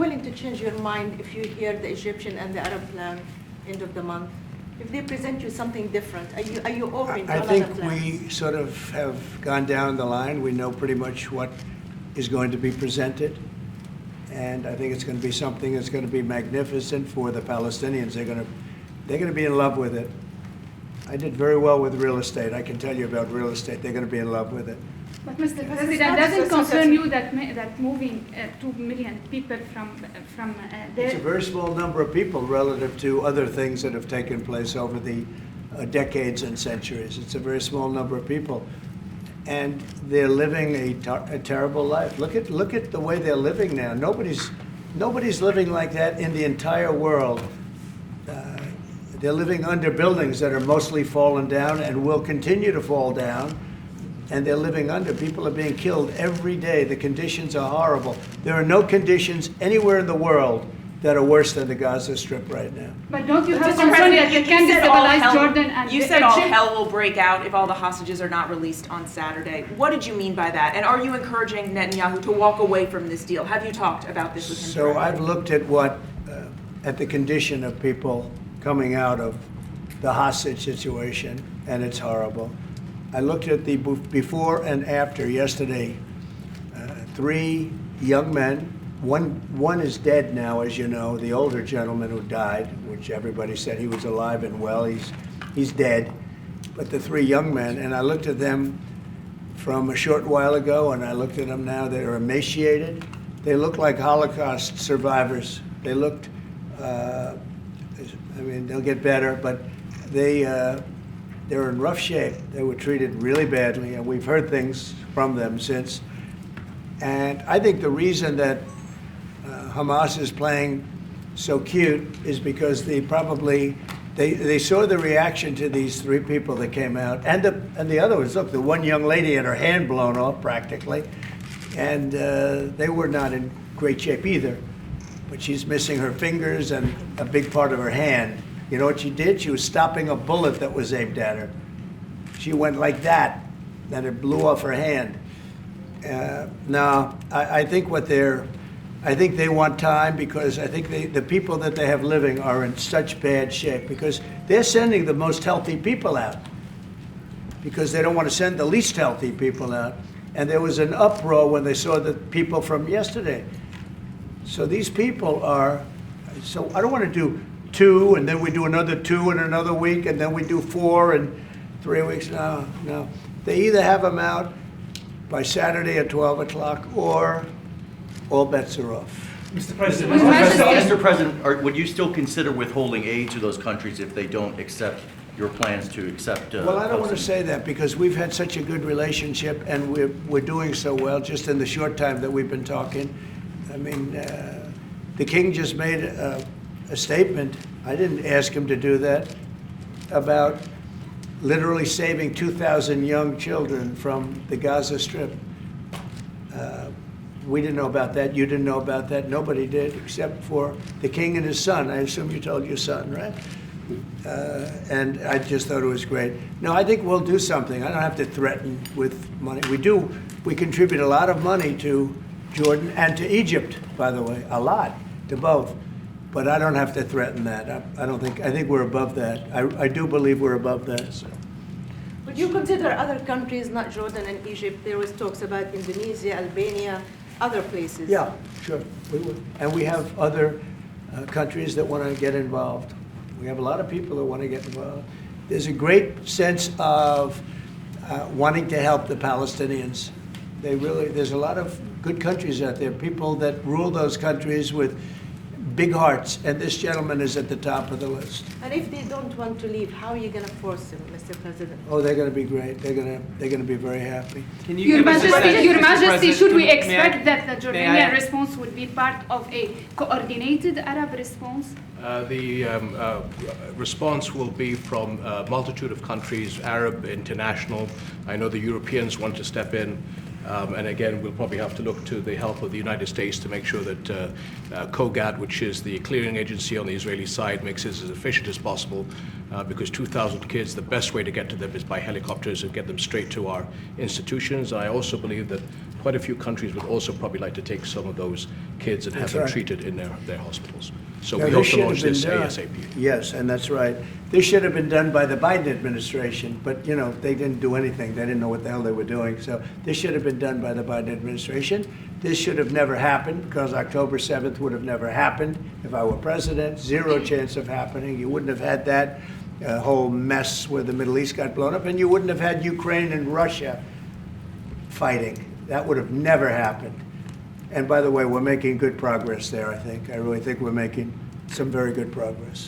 willing to change your mind if you hear the Egyptian and the Arab plan end of the month? If they present you something different, are you open to I another think plan? we sort of have gone down the line. We know pretty much what is going to be presented. And I think it's going to be something that's going to be magnificent for the Palestinians. They're going to be in love with it. I did very well with real estate. I can tell you about real estate. They're going to be in love with it. But Mr. President, doesn't concern you that moving 2 million people from there? It's a very small number of people relative to other things that have taken place over the decades and centuries. It's a very small number of people. And they're living a terrible life. Look at the way they're living now. Nobody's living like that in the entire world. They're living under buildings that are mostly fallen down and will continue to fall down. And they're living under. People are being killed every day. The conditions are horrible. There are no conditions anywhere in the world that are worse than the Gaza Strip right now. But don't you have Mr. concern President, that you you can said all destabilize hell- Jordan and You said all Egypt? hell will break out if all the hostages are not released on Saturday. What did you mean by that? And are you encouraging Netanyahu to walk away from this deal? Have you talked about this with him? So directly? I've looked at at the condition of people coming out of the hostage situation, and it's horrible. I looked at the before and after yesterday. 3 young men. One is dead now, as you know, the older gentleman who died, which everybody said he was alive and well. He's dead. But the 3 young men, and I looked at them from a short while ago, and I looked at them now. They're emaciated. They look like Holocaust survivors. They looked, they'll get better, but they're in rough shape. They were treated really badly, and we've heard things from them since. And I think the reason that Hamas is playing so cute is because they saw the reaction to these 3 people that came out, and the other was, look, the one young lady had her hand blown off practically, and they were not in great shape either. But she's missing her fingers and a big part of her hand. You know what she did? She was stopping a bullet that was aimed at her. She went like that, and it blew off her hand. Now, I think I think they want time, because I think the people that they have living are in such bad shape, because they're sending the most healthy people out because they don't want to send the least healthy people out. And there was an uproar when they saw the people from yesterday. So these people so I don't want to do 2 and then we do another 2 in another week and then we do 4 in 3 weeks. No. They either have them out by Saturday at 12 o'clock or all bets are off. Mr. President, Mr. President, would you still consider withholding aid to those countries if they don't accept your plans to accept? Well, I don't want to say that, because we've had such a good relationship and we're doing so well just in the short time that we've been talking. I mean, the king just made a statement. I didn't ask him to do that, about literally saving 2,000 young children from the Gaza Strip. We didn't know about that. You didn't know about that. Nobody did, except for the king and his son. I assume you told your son, right? And I just thought it was great. No, I think we'll do something. I don't have to threaten with money. We contribute a lot of money to Jordan and to Egypt, by the way, a lot, to both. But I don't have to threaten that. I think we're above that. I do believe we're above that. So. Would you consider other countries, not Jordan and Egypt? There was talks about Indonesia, Albania, other places. Yeah, sure, we would. And we have other countries that want to get involved. We have a lot of people that want to get involved. There's a great sense of wanting to help the Palestinians. There's a lot of good countries out there, people that rule those countries with big hearts, and this gentleman is at the top of the list. And if they don't want to leave, how are you going to force them, Mr. President? Oh, they're going to be great. They're going to be very happy. Can Your give us a Majesty, sense, Your Mr. Majesty, President, should we may I- expect that the may I- Jordanian response would be part of a coordinated Arab response? The response will be from a multitude of countries, Arab, international. I know the Europeans want to step in. And again, we'll probably have to look to the help of the United States to make sure that COGAT, which is the clearing agency on the Israeli side, makes it as efficient as possible. because 2,000 kids, the best way to get to them is by helicopters and get them straight to our institutions. I also believe that quite a few countries would also probably like to take some of those kids and have That's them right. treated in their hospitals. So Now, we this hope to should have launch been this done- ASAP. Yes, and that's right. This should have been done by the Biden administration, but, you know, they didn't do anything. They didn't know what the hell they were doing. So this should have been done by the Biden administration. This should have never happened, because October 7th would have never happened if I were president. Zero chance of happening. You wouldn't have had that whole mess where the Middle East got blown up, and you wouldn't have had Ukraine and Russia fighting. That would have never happened. And by the way, we're making good progress there, I think. I really think we're making some very good progress.